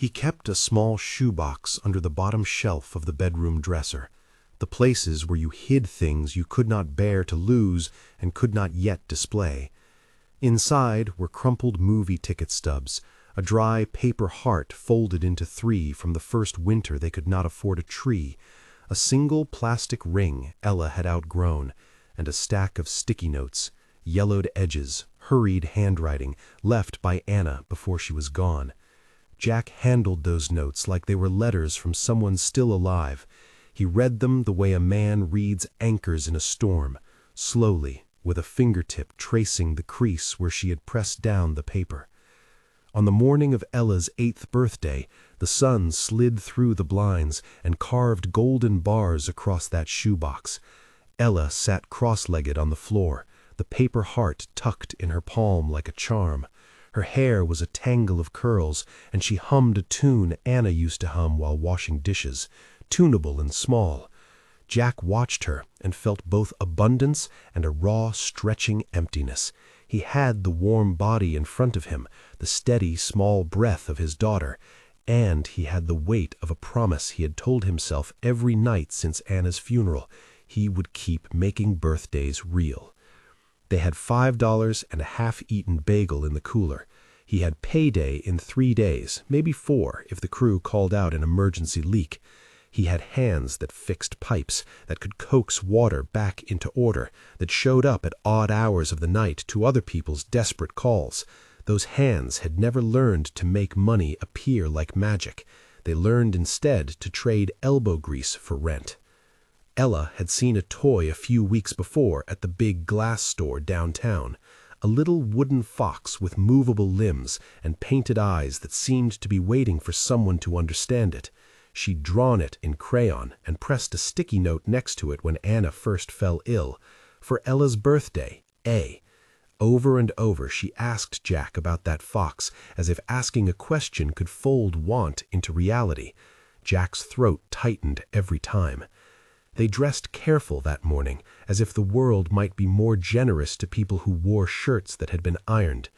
He kept a small shoebox under the bottom shelf of the bedroom dresser, the places where you hid things you could not bear to lose and could not yet display. Inside were crumpled movie ticket stubs, a dry paper heart folded into 3 from the first winter they could not afford a tree, a single plastic ring Ella had outgrown, and a stack of sticky notes, yellowed edges, hurried handwriting, left by Anna before she was gone. Jack handled those notes like they were letters from someone still alive. He read them the way a man reads anchors in a storm, slowly, with a fingertip tracing the crease where she had pressed down the paper. On the morning of Ella's 8th birthday, the sun slid through the blinds and carved golden bars across that shoebox. Ella sat cross-legged on the floor, the paper heart tucked in her palm like a charm. Her hair was a tangle of curls, and she hummed a tune Anna used to hum while washing dishes, tunable and small. Jack watched her and felt both abundance and a raw, stretching emptiness. He had the warm body in front of him, the steady, small breath of his daughter, and he had the weight of a promise he had told himself every night since Anna's funeral. He would keep making birthdays real. They had $5 and a half-eaten bagel in the cooler. He had payday in 3 days, maybe 4 if the crew called out an emergency leak. He had hands that fixed pipes, that could coax water back into order, that showed up at odd hours of the night to other people's desperate calls. Those hands had never learned to make money appear like magic. They learned instead to trade elbow grease for rent. Ella had seen a toy a few weeks before at the big glass store downtown, a little wooden fox with movable limbs and painted eyes that seemed to be waiting for someone to understand it. She'd drawn it in crayon and pressed a sticky note next to it when Anna first fell ill. For Ella's birthday, A. Over and over she asked Jack about that fox, as if asking a question could fold want into reality. Jack's throat tightened every time. They dressed careful that morning, as if the world might be more generous to people who wore shirts that had been ironed.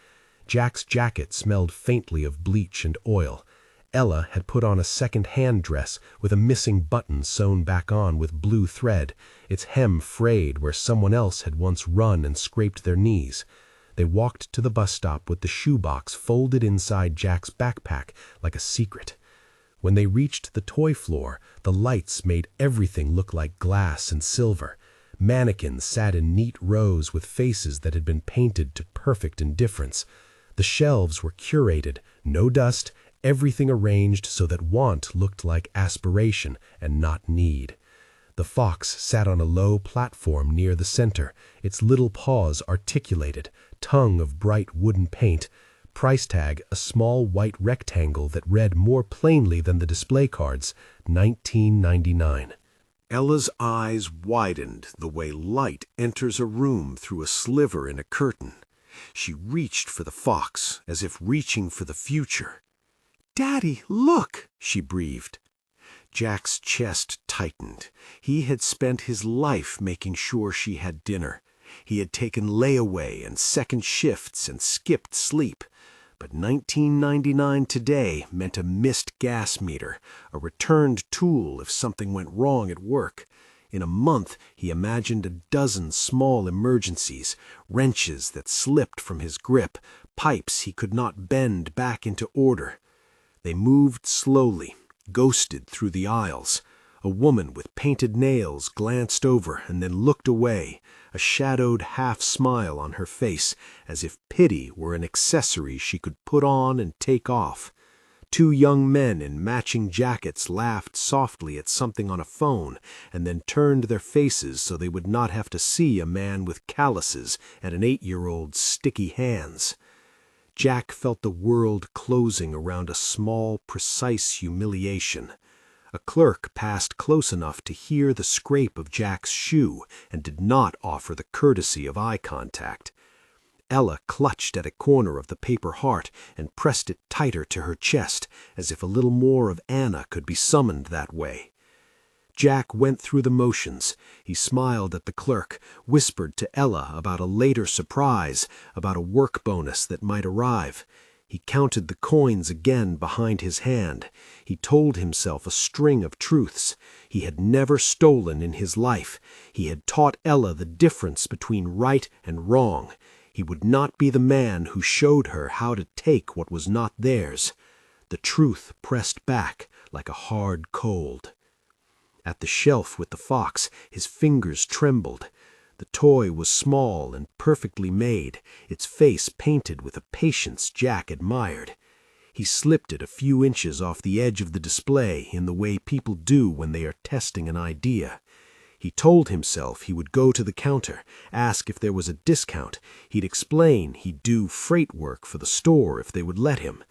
Jack's jacket smelled faintly of bleach and oil. Ella had put on a second-hand dress with a missing button sewn back on with blue thread, its hem frayed where someone else had once run and scraped their knees. They walked to the bus stop with the shoebox folded inside Jack's backpack like a secret. When they reached the toy floor, the lights made everything look like glass and silver. Mannequins sat in neat rows with faces that had been painted to perfect indifference. The shelves were curated, no dust, everything arranged so that want looked like aspiration and not need. The fox sat on a low platform near the center, its little paws articulated, tongue of bright wooden paint, price tag a small white rectangle that read more plainly than the display cards, $19.99. Ella's eyes widened the way light enters a room through a sliver in a curtain. She reached for the fox, as if reaching for the future. "Daddy, look!" she breathed. Jack's chest tightened. He had spent his life making sure she had dinner. He had taken layaway and second shifts and skipped sleep. But $19.99 today meant a missed gas meter, a returned tool if something went wrong at work. In a month, he imagined a dozen small emergencies, wrenches that slipped from his grip, pipes he could not bend back into order. They moved slowly, ghosted through the aisles. A woman with painted nails glanced over and then looked away, a shadowed half-smile on her face, as if pity were an accessory she could put on and take off. 2 young men in matching jackets laughed softly at something on a phone and then turned their faces so they would not have to see a man with calluses and an 8-year-old's sticky hands. Jack felt the world closing around a small, precise humiliation. A clerk passed close enough to hear the scrape of Jack's shoe and did not offer the courtesy of eye contact. Ella clutched at a corner of the paper heart and pressed it tighter to her chest, as if a little more of Anna could be summoned that way. Jack went through the motions. He smiled at the clerk, whispered to Ella about a later surprise, about a work bonus that might arrive. He counted the coins again behind his hand. He told himself a string of truths. He had never stolen in his life. He had taught Ella the difference between right and wrong. He would not be the man who showed her how to take what was not theirs. The truth pressed back like a hard cold. At the shelf with the fox, his fingers trembled. The toy was small and perfectly made, its face painted with a patience Jack admired. He slipped it a few inches off the edge of the display in the way people do when they are testing an idea. He told himself he would go to the counter, ask if there was a discount. He'd explain he'd do freight work for the store if they would let him.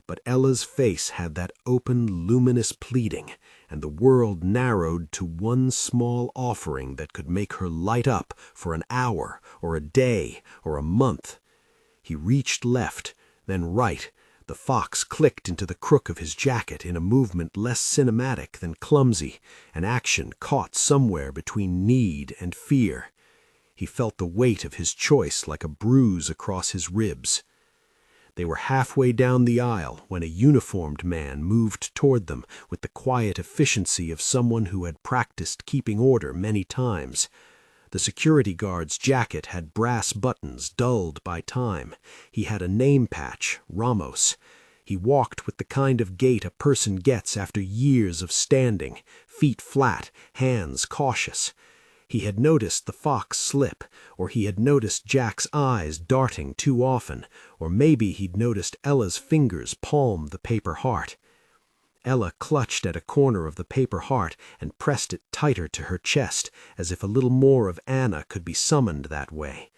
But Ella's face had that open, luminous pleading, and the world narrowed to one small offering that could make her light up for an hour or a day or a month. He reached left, then right. The fox clicked into the crook of his jacket in a movement less cinematic than clumsy, an action caught somewhere between need and fear. He felt the weight of his choice like a bruise across his ribs. They were halfway down the aisle when a uniformed man moved toward them with the quiet efficiency of someone who had practiced keeping order many times. The security guard's jacket had brass buttons dulled by time. He had a name patch, Ramos. He walked with the kind of gait a person gets after years of standing, feet flat, hands cautious. He had noticed the fox slip, or he had noticed Jack's eyes darting too often, or maybe he'd noticed Ella's fingers palm the paper heart. Ella clutched at a corner of the paper heart and pressed it tighter to her chest, as if a little more of Anna could be summoned that way.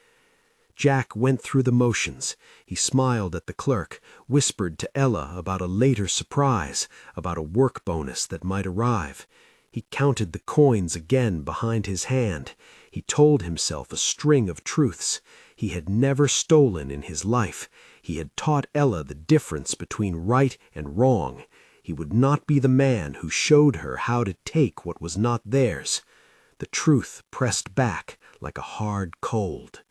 Jack went through the motions. He smiled at the clerk, whispered to Ella about a later surprise, about a work bonus that might arrive. He counted the coins again behind his hand. He told himself a string of truths. He had never stolen in his life. He had taught Ella the difference between right and wrong. He would not be the man who showed her how to take what was not theirs. The truth pressed back like a hard cold.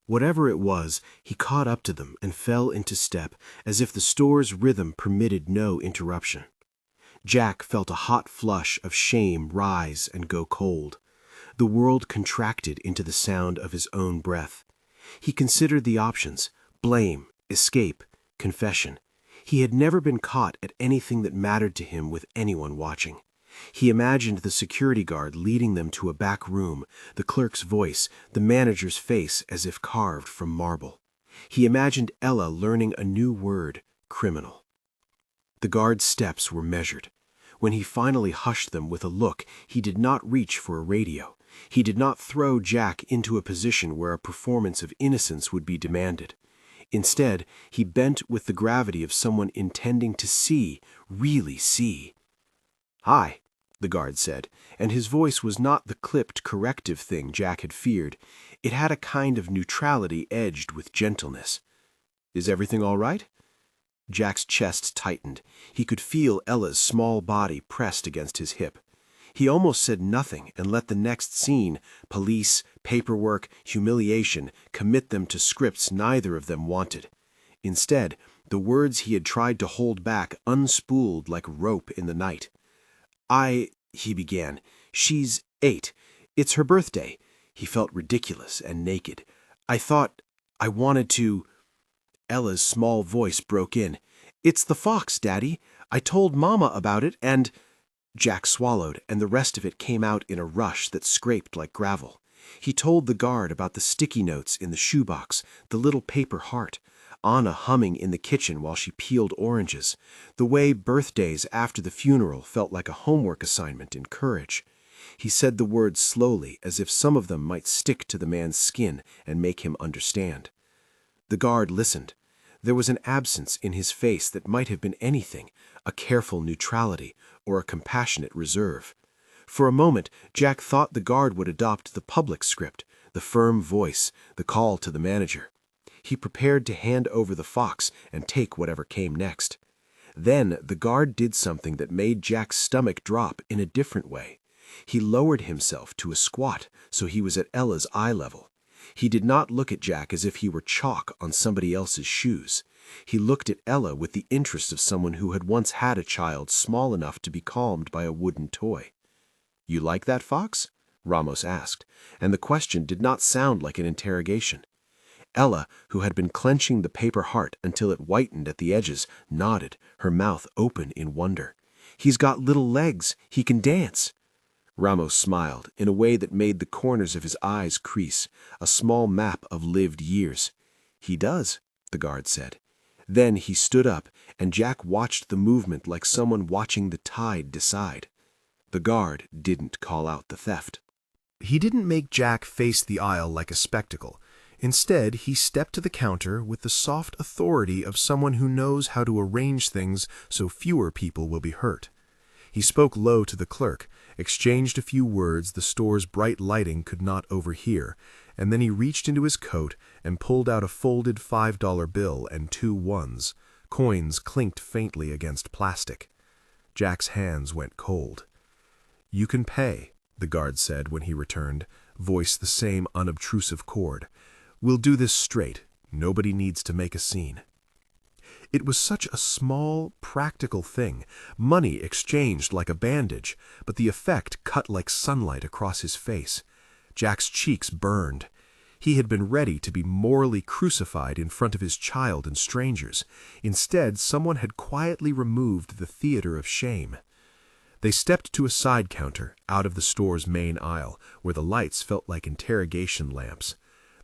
Whatever it was, he caught up to them and fell into step, as if the store's rhythm permitted no interruption. Jack felt a hot flush of shame rise and go cold. The world contracted into the sound of his own breath. He considered the options: blame, escape, confession. He had never been caught at anything that mattered to him with anyone watching. He imagined the security guard leading them to a back room, the clerk's voice, the manager's face as if carved from marble. He imagined Ella learning a new word: criminal. The guard's steps were measured. When he finally hushed them with a look, he did not reach for a radio. He did not throw Jack into a position where a performance of innocence would be demanded. Instead, he bent with the gravity of someone intending to see, really see. "Hi," the guard said, and his voice was not the clipped corrective thing Jack had feared. It had a kind of neutrality edged with gentleness. "Is everything all right?" Jack's chest tightened. He could feel Ella's small body pressed against his hip. He almost said nothing and let the next scene, police, paperwork, humiliation, commit them to scripts neither of them wanted. Instead, the words he had tried to hold back unspooled like rope in the night. He began. "She's 8. It's her birthday." He felt ridiculous and naked. I wanted to—" Ella's small voice broke in. "It's the fox, Daddy. I told Mama about it and—" Jack swallowed, and the rest of it came out in a rush that scraped like gravel. He told the guard about the sticky notes in the shoebox, the little paper heart, Anna humming in the kitchen while she peeled oranges, the way birthdays after the funeral felt like a homework assignment in courage. He said the words slowly, as if some of them might stick to the man's skin and make him understand. The guard listened. There was an absence in his face that might have been anything, a careful neutrality or a compassionate reserve. For a moment, Jack thought the guard would adopt the public script, the firm voice, the call to the manager. He prepared to hand over the fox and take whatever came next. Then the guard did something that made Jack's stomach drop in a different way. He lowered himself to a squat so he was at Ella's eye level. He did not look at Jack as if he were chalk on somebody else's shoes. He looked at Ella with the interest of someone who had once had a child small enough to be calmed by a wooden toy. "You like that fox?" Ramos asked, and the question did not sound like an interrogation. Ella, who had been clenching the paper heart until it whitened at the edges, nodded, her mouth open in wonder. "He's got little legs. He can dance." Ramos smiled in a way that made the corners of his eyes crease, a small map of lived years. "He does," the guard said. Then he stood up, and Jack watched the movement like someone watching the tide decide. The guard didn't call out the theft. He didn't make Jack face the aisle like a spectacle. Instead, he stepped to the counter with the soft authority of someone who knows how to arrange things so fewer people will be hurt. He spoke low to the clerk, exchanged a few words the store's bright lighting could not overhear, and then he reached into his coat and pulled out a folded $5 bill and 2 ones. Coins clinked faintly against plastic. Jack's hands went cold. "You can pay," the guard said when he returned, voice the same unobtrusive chord. "We'll do this straight. Nobody needs to make a scene." It was such a small, practical thing, money exchanged like a bandage, but the effect cut like sunlight across his face. Jack's cheeks burned. He had been ready to be morally crucified in front of his child and strangers. Instead, someone had quietly removed the theater of shame. They stepped to a side counter, out of the store's main aisle, where the lights felt like interrogation lamps.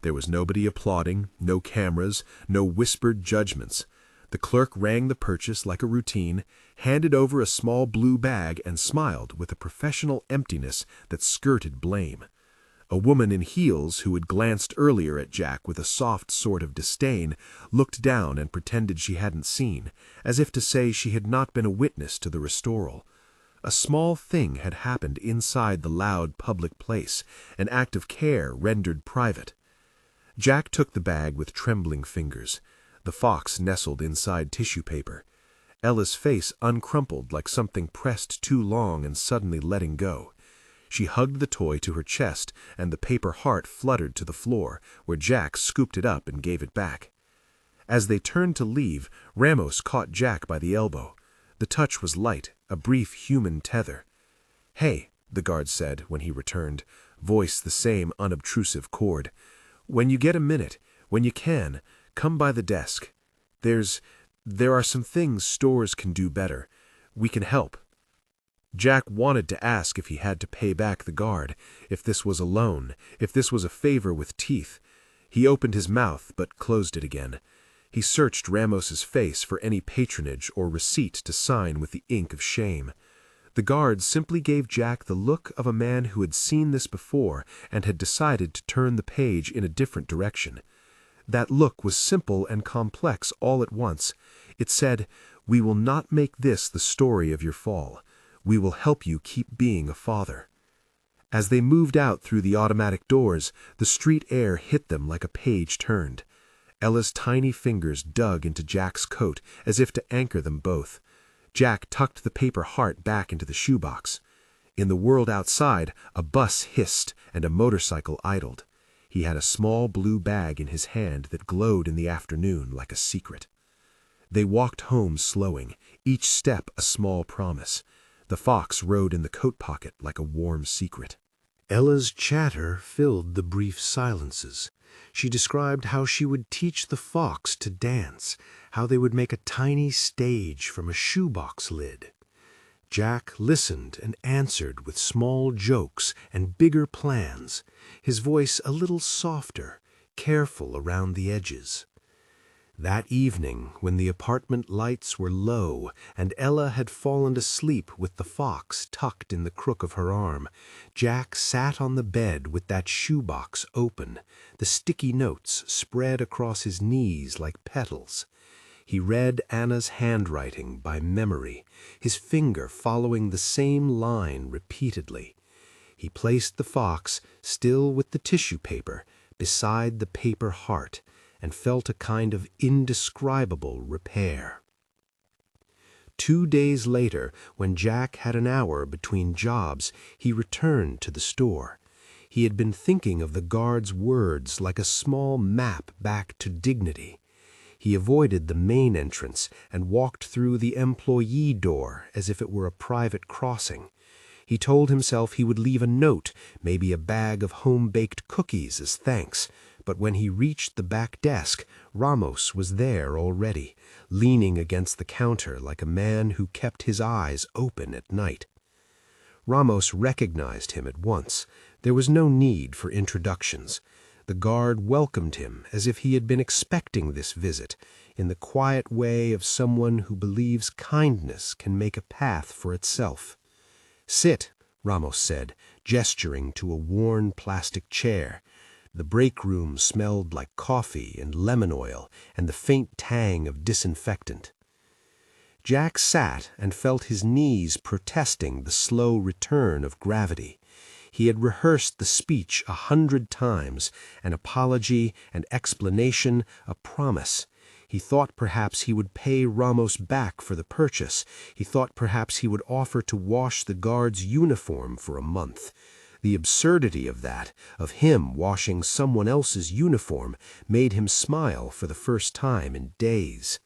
There was nobody applauding, no cameras, no whispered judgments. The clerk rang the purchase like a routine, handed over a small blue bag, and smiled with a professional emptiness that skirted blame. A woman in heels, who had glanced earlier at Jack with a soft sort of disdain, looked down and pretended she hadn't seen, as if to say she had not been a witness to the restoral. A small thing had happened inside the loud public place, an act of care rendered private. Jack took the bag with trembling fingers. The fox nestled inside tissue paper. Ella's face uncrumpled like something pressed too long and suddenly letting go. She hugged the toy to her chest, and the paper heart fluttered to the floor, where Jack scooped it up and gave it back. As they turned to leave, Ramos caught Jack by the elbow. The touch was light, a brief human tether. "Hey," the guard said when he returned, voice the same unobtrusive chord. "When you get a minute, when you can, come by the desk. There are some things stores can do better. We can help." Jack wanted to ask if he had to pay back the guard, if this was a loan, if this was a favor with teeth. He opened his mouth but closed it again. He searched Ramos's face for any patronage or receipt to sign with the ink of shame. The guard simply gave Jack the look of a man who had seen this before and had decided to turn the page in a different direction. That look was simple and complex all at once. It said, "We will not make this the story of your fall. We will help you keep being a father." As they moved out through the automatic doors, the street air hit them like a page turned. Ella's tiny fingers dug into Jack's coat as if to anchor them both. Jack tucked the paper heart back into the shoebox. In the world outside, a bus hissed and a motorcycle idled. He had a small blue bag in his hand that glowed in the afternoon like a secret. They walked home slowing, each step a small promise. The fox rode in the coat pocket like a warm secret. Ella's chatter filled the brief silences. She described how she would teach the fox to dance, how they would make a tiny stage from a shoebox lid. Jack listened and answered with small jokes and bigger plans, his voice a little softer, careful around the edges. That evening, when the apartment lights were low and Ella had fallen asleep with the fox tucked in the crook of her arm, Jack sat on the bed with that shoebox open, the sticky notes spread across his knees like petals. He read Anna's handwriting by memory, his finger following the same line repeatedly. He placed the fox, still with the tissue paper, beside the paper heart, and felt a kind of indescribable repair. 2 days later, when Jack had an hour between jobs, he returned to the store. He had been thinking of the guard's words like a small map back to dignity. He avoided the main entrance and walked through the employee door as if it were a private crossing. He told himself he would leave a note, maybe a bag of home-baked cookies as thanks, but when he reached the back desk, Ramos was there already, leaning against the counter like a man who kept his eyes open at night. Ramos recognized him at once. There was no need for introductions. The guard welcomed him as if he had been expecting this visit, in the quiet way of someone who believes kindness can make a path for itself. "Sit," Ramos said, gesturing to a worn plastic chair. The break room smelled like coffee and lemon oil and the faint tang of disinfectant. Jack sat and felt his knees protesting the slow return of gravity. He had rehearsed the speech 100 times, an apology, an explanation, a promise. He thought perhaps he would pay Ramos back for the purchase. He thought perhaps he would offer to wash the guard's uniform for a month. The absurdity of that, of him washing someone else's uniform, made him smile for the first time in days.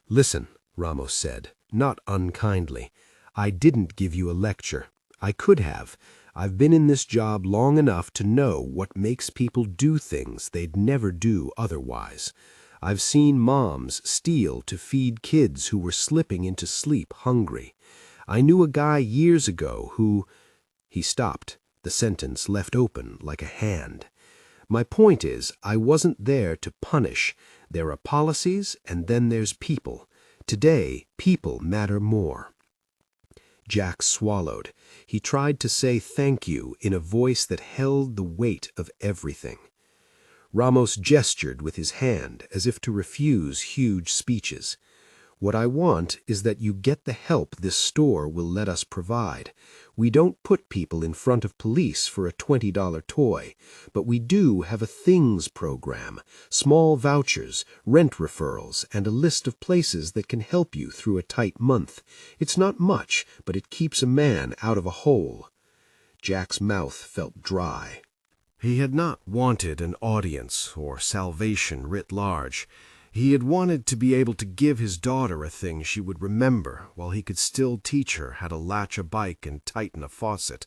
"Listen," Ramos said, not unkindly. "I didn't give you a lecture. I could have. I've been in this job long enough to know what makes people do things they'd never do otherwise. I've seen moms steal to feed kids who were slipping into sleep hungry. I knew a guy years ago who—" He stopped, the sentence left open like a hand. "My point is, I wasn't there to punish. There are policies, and then there's people. Today, people matter more." Jack swallowed. He tried to say thank you in a voice that held the weight of everything. Ramos gestured with his hand as if to refuse huge speeches. "What I want is that you get the help this store will let us provide. We don't put people in front of police for a $20 toy, but we do have a things program, small vouchers, rent referrals, and a list of places that can help you through a tight month. It's not much, but it keeps a man out of a hole." Jack's mouth felt dry. He had not wanted an audience or salvation writ large. He had wanted to be able to give his daughter a thing she would remember while he could still teach her how to latch a bike and tighten a faucet.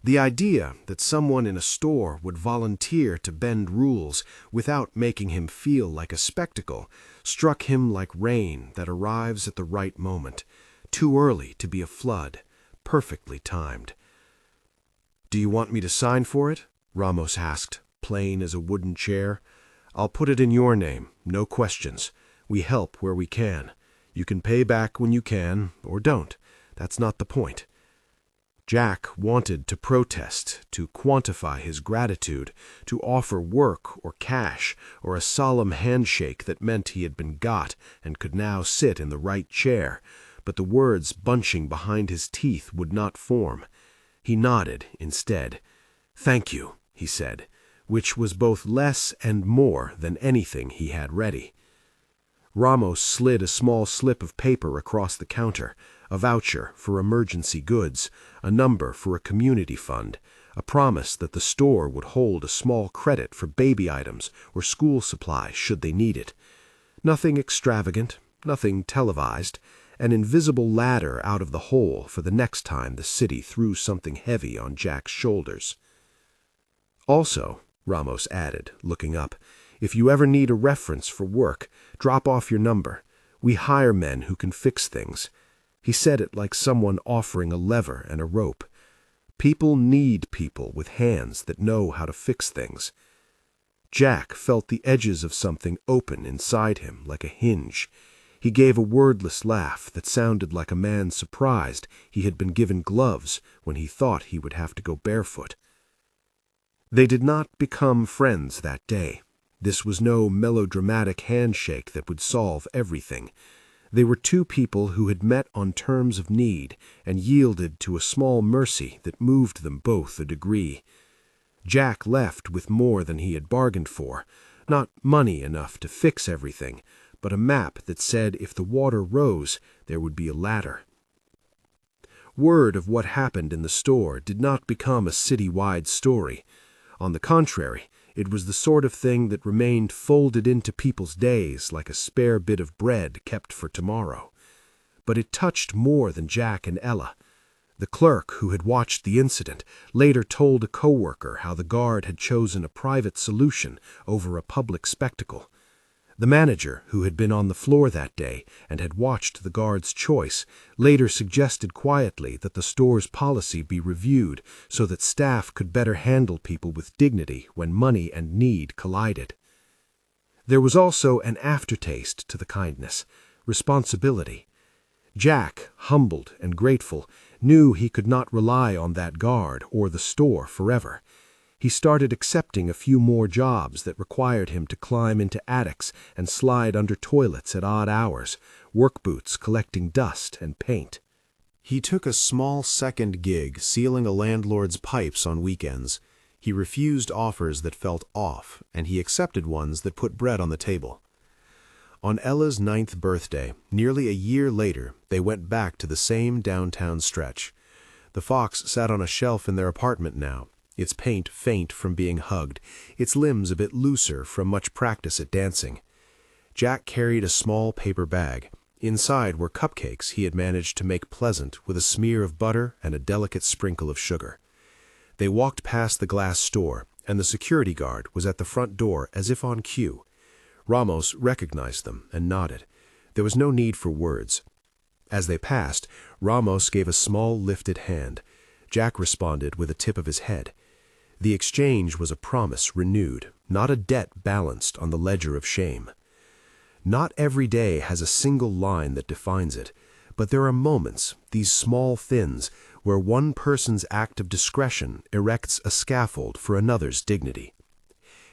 The idea that someone in a store would volunteer to bend rules without making him feel like a spectacle struck him like rain that arrives at the right moment, too early to be a flood, perfectly timed. "Do you want me to sign for it?" Ramos asked, plain as a wooden chair. "I'll put it in your name, no questions. We help where we can. You can pay back when you can, or don't. That's not the point." Jack wanted to protest, to quantify his gratitude, to offer work or cash or a solemn handshake that meant he had been got and could now sit in the right chair, but the words bunching behind his teeth would not form. He nodded instead. "Thank you," he said, which was both less and more than anything he had ready. Ramos slid a small slip of paper across the counter, a voucher for emergency goods, a number for a community fund, a promise that the store would hold a small credit for baby items or school supplies should they need it. Nothing extravagant, nothing televised, an invisible ladder out of the hole for the next time the city threw something heavy on Jack's shoulders. "Also," Ramos added, looking up, "if you ever need a reference for work, drop off your number. We hire men who can fix things." He said it like someone offering a lever and a rope. People need people with hands that know how to fix things. Jack felt the edges of something open inside him like a hinge. He gave a wordless laugh that sounded like a man surprised he had been given gloves when he thought he would have to go barefoot. They did not become friends that day. This was no melodramatic handshake that would solve everything. They were two people who had met on terms of need and yielded to a small mercy that moved them both a degree. Jack left with more than he had bargained for, not money enough to fix everything, but a map that said if the water rose, there would be a ladder. Word of what happened in the store did not become a city-wide story. On the contrary, It was the sort of thing that remained folded into people's days like a spare bit of bread kept for tomorrow. But it touched more than Jack and Ella. The clerk who had watched the incident later told a coworker how the guard had chosen a private solution over a public spectacle. The manager, who had been on the floor that day and had watched the guard's choice, later suggested quietly that the store's policy be reviewed so that staff could better handle people with dignity when money and need collided. There was also an aftertaste to the kindness, responsibility. Jack, humbled and grateful, knew he could not rely on that guard or the store forever. He started accepting a few more jobs that required him to climb into attics and slide under toilets at odd hours, work boots collecting dust and paint. He took a small second gig sealing a landlord's pipes on weekends. He refused offers that felt off, and he accepted ones that put bread on the table. On Ella's 9th birthday, nearly a year later, they went back to the same downtown stretch. The Fox sat on a shelf in their apartment now, its paint faint from being hugged, its limbs a bit looser from much practice at dancing. Jack carried a small paper bag. Inside were cupcakes he had managed to make pleasant with a smear of butter and a delicate sprinkle of sugar. They walked past the glass store, and the security guard was at the front door as if on cue. Ramos recognized them and nodded. There was no need for words. As they passed, Ramos gave a small lifted hand. Jack responded with a tip of his head. The exchange was a promise renewed, not a debt balanced on the ledger of shame. Not every day has a single line that defines it, but there are moments, these small thins, where one person's act of discretion erects a scaffold for another's dignity.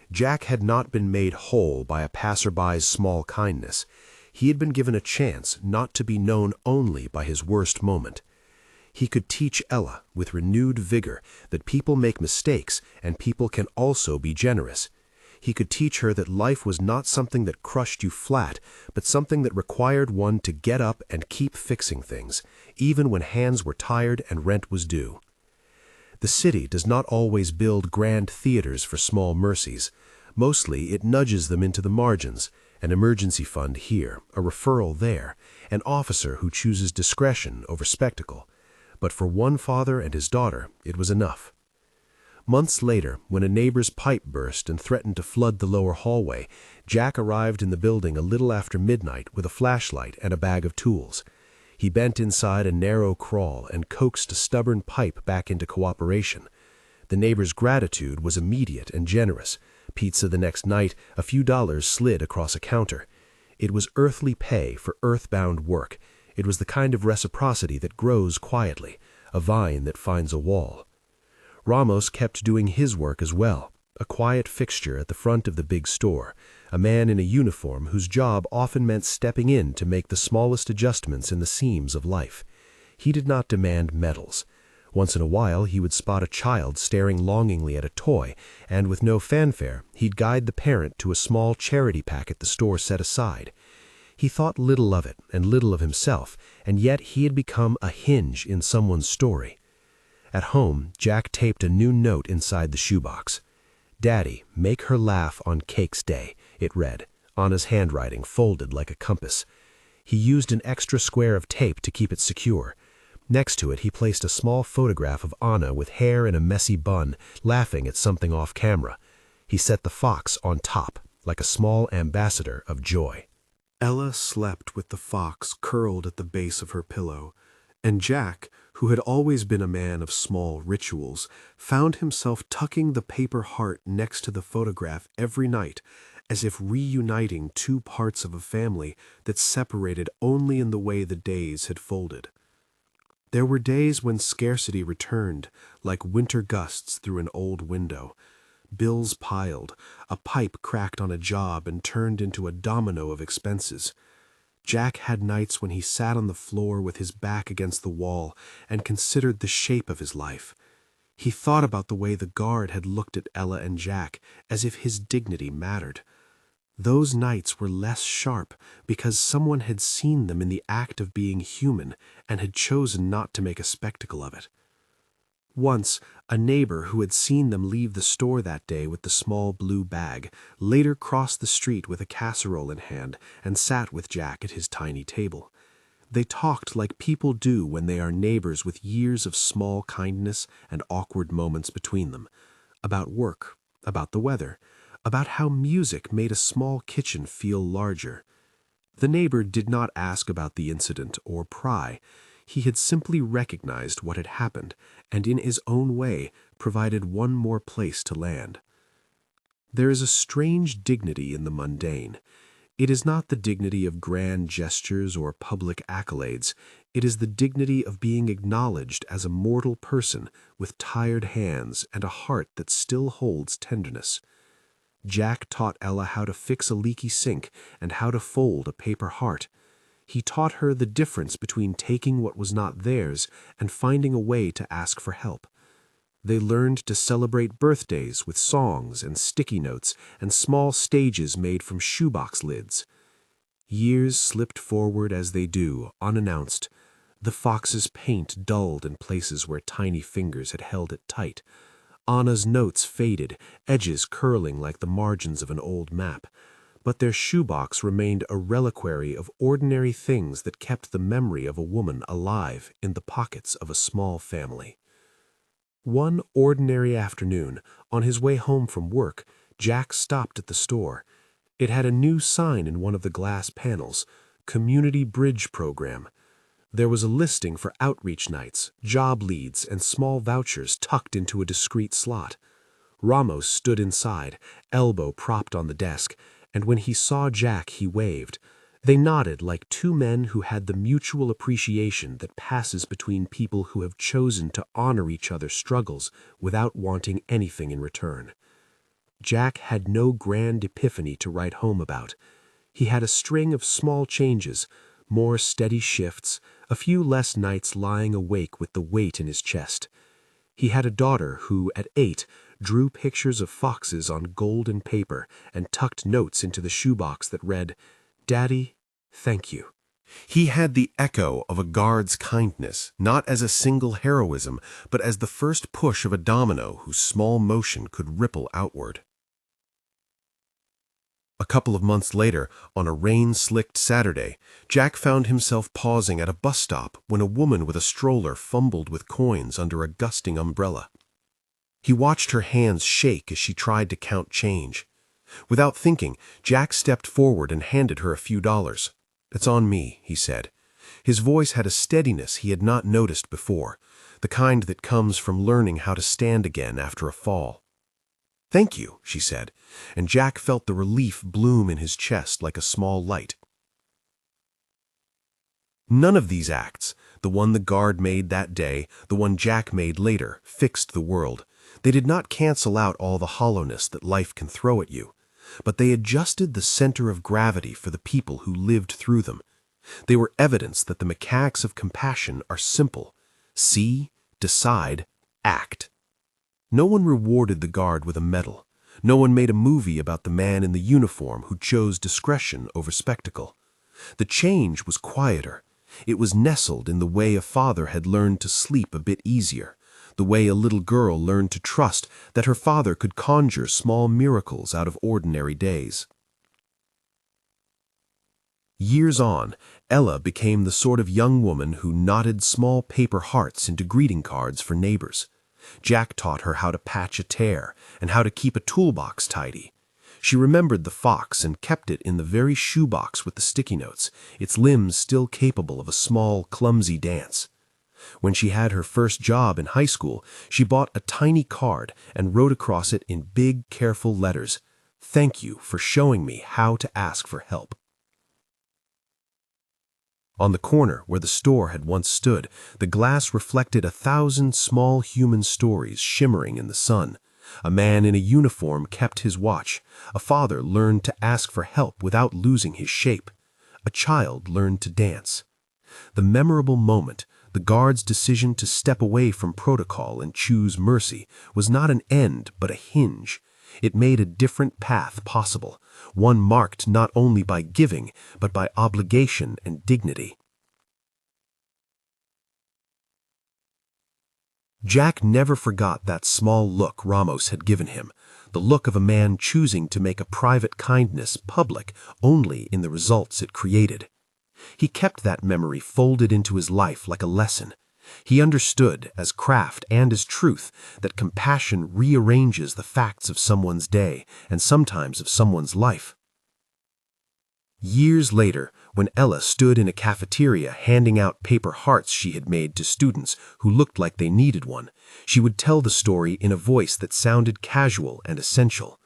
Jack had not been made whole by a passerby's small kindness. He had been given a chance not to be known only by his worst moment. He could teach Ella, with renewed vigor, that people make mistakes and people can also be generous. He could teach her that life was not something that crushed you flat, but something that required one to get up and keep fixing things, even when hands were tired and rent was due. The city does not always build grand theaters for small mercies. Mostly it nudges them into the margins, an emergency fund here, a referral there, an officer who chooses discretion over spectacle. But for one father and his daughter, it was enough. Months later, when a neighbor's pipe burst and threatened to flood the lower hallway, Jack arrived in the building a little after midnight with a flashlight and a bag of tools. He bent inside a narrow crawl and coaxed a stubborn pipe back into cooperation. The neighbor's gratitude was immediate and generous. Pizza the next night, a few dollars slid across a counter. It was earthly pay for earthbound work. It was the kind of reciprocity that grows quietly, a vine that finds a wall. Ramos kept doing his work as well, a quiet fixture at the front of the big store, a man in a uniform whose job often meant stepping in to make the smallest adjustments in the seams of life. He did not demand medals. Once in a while he would spot a child staring longingly at a toy, and with no fanfare he'd guide the parent to a small charity packet the store set aside. He thought little of it and little of himself, and yet he had become a hinge in someone's story. At home, Jack taped a new note inside the shoebox. "Daddy, make her laugh on Cakes Day," it read, Anna's handwriting folded like a compass. He used an extra square of tape to keep it secure. Next to it he placed a small photograph of Anna with hair in a messy bun, laughing at something off camera. He set the fox on top, like a small ambassador of joy. Ella slept with the fox curled at the base of her pillow, and Jack, who had always been a man of small rituals, found himself tucking the paper heart next to the photograph every night, as if reuniting two parts of a family that separated only in the way the days had folded. There were days when scarcity returned, like winter gusts through an old window. Bills piled, a pipe cracked on a job and turned into a domino of expenses. Jack had nights when he sat on the floor with his back against the wall and considered the shape of his life. He thought about the way the guard had looked at Ella and Jack, as if his dignity mattered. Those nights were less sharp because someone had seen them in the act of being human and had chosen not to make a spectacle of it. Once, a neighbor who had seen them leave the store that day with the small blue bag later crossed the street with a casserole in hand and sat with Jack at his tiny table. They talked like people do when they are neighbors with years of small kindness and awkward moments between them. About work, about the weather, about how music made a small kitchen feel larger. The neighbor did not ask about the incident or pry. He had simply recognized what had happened and in his own way provided one more place to land. There is a strange dignity in the mundane. It is not the dignity of grand gestures or public accolades. It is the dignity of being acknowledged as a mortal person with tired hands and a heart that still holds tenderness. Jack taught Ella how to fix a leaky sink and how to fold a paper heart. He taught her the difference between taking what was not theirs and finding a way to ask for help. They learned to celebrate birthdays with songs and sticky notes and small stages made from shoebox lids. Years slipped forward as they do, unannounced. The fox's paint dulled in places where tiny fingers had held it tight. Anna's notes faded, edges curling like the margins of an old map. But their shoebox remained a reliquary of ordinary things that kept the memory of a woman alive in the pockets of a small family. One ordinary afternoon, on his way home from work, Jack stopped at the store. It had a new sign in one of the glass panels, Community Bridge Program. There was a listing for outreach nights, job leads, and small vouchers tucked into a discreet slot. Ramos stood inside, elbow propped on the desk, and when he saw Jack, he waved. They nodded like two men who had the mutual appreciation that passes between people who have chosen to honor each other's struggles without wanting anything in return. Jack had no grand epiphany to write home about. He had a string of small changes, more steady shifts, a few less nights lying awake with the weight in his chest. He had a daughter who, at 8, drew pictures of foxes on golden paper and tucked notes into the shoebox that read, "Daddy, thank you." He had the echo of a guard's kindness, not as a single heroism, but as the first push of a domino whose small motion could ripple outward. A couple of months later, on a rain-slicked Saturday, Jack found himself pausing at a bus stop when a woman with a stroller fumbled with coins under a gusting umbrella. He watched her hands shake as she tried to count change. Without thinking, Jack stepped forward and handed her a few dollars. "It's on me," he said. His voice had a steadiness he had not noticed before, the kind that comes from learning how to stand again after a fall. "Thank you," she said, and Jack felt the relief bloom in his chest like a small light. None of these acts, the one the guard made that day, the one Jack made later, fixed the world. They did not cancel out all the hollowness that life can throw at you, but they adjusted the center of gravity for the people who lived through them. They were evidence that the mechanics of compassion are simple. See, decide, act. No one rewarded the guard with a medal. No one made a movie about the man in the uniform who chose discretion over spectacle. The change was quieter. It was nestled in the way a father had learned to sleep a bit easier, the way a little girl learned to trust that her father could conjure small miracles out of ordinary days. Years on, Ella became the sort of young woman who knotted small paper hearts into greeting cards for neighbors. Jack taught her how to patch a tear and how to keep a toolbox tidy. She remembered the fox and kept it in the very shoebox with the sticky notes, its limbs still capable of a small, clumsy dance. When she had her first job in high school, she bought a tiny card and wrote across it in big, careful letters, "Thank you for showing me how to ask for help." On the corner where the store had once stood, the glass reflected 1,000 small human stories shimmering in the sun. A man in a uniform kept his watch. A father learned to ask for help without losing his shape. A child learned to dance. The memorable moment, the guard's decision to step away from protocol and choose mercy, was not an end but a hinge. It made a different path possible, one marked not only by giving, but by obligation and dignity. Jack never forgot that small look Ramos had given him, the look of a man choosing to make a private kindness public only in the results it created. He kept that memory folded into his life like a lesson. He understood, as craft and as truth, that compassion rearranges the facts of someone's day and sometimes of someone's life. Years later, when Ella stood in a cafeteria handing out paper hearts she had made to students who looked like they needed one, she would tell the story in a voice that sounded casual and essential.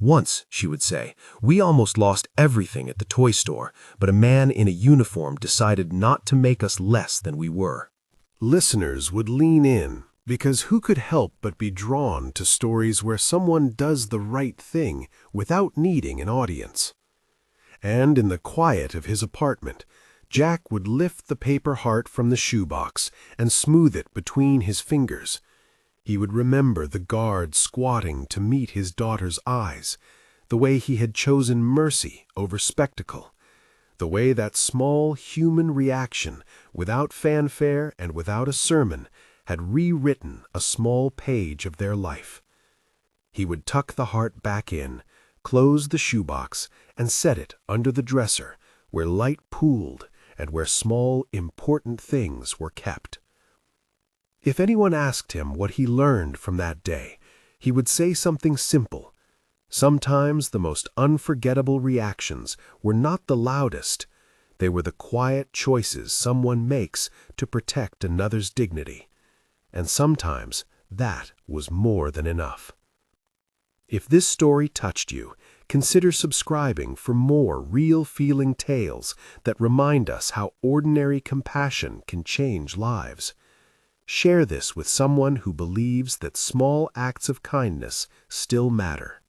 Once, she would say, we almost lost everything at the toy store, but a man in a uniform decided not to make us less than we were. Listeners would lean in, because who could help but be drawn to stories where someone does the right thing without needing an audience? And in the quiet of his apartment, Jack would lift the paper heart from the shoebox and smooth it between his fingers. He would remember the guard squatting to meet his daughter's eyes, the way he had chosen mercy over spectacle, the way that small human reaction, without fanfare and without a sermon, had rewritten a small page of their life. He would tuck the heart back in, close the shoebox, and set it under the dresser where light pooled and where small, important things were kept. If anyone asked him what he learned from that day, he would say something simple. Sometimes the most unforgettable reactions were not the loudest. They were the quiet choices someone makes to protect another's dignity. And sometimes that was more than enough. If this story touched you, consider subscribing for more real-feeling tales that remind us how ordinary compassion can change lives. Share this with someone who believes that small acts of kindness still matter.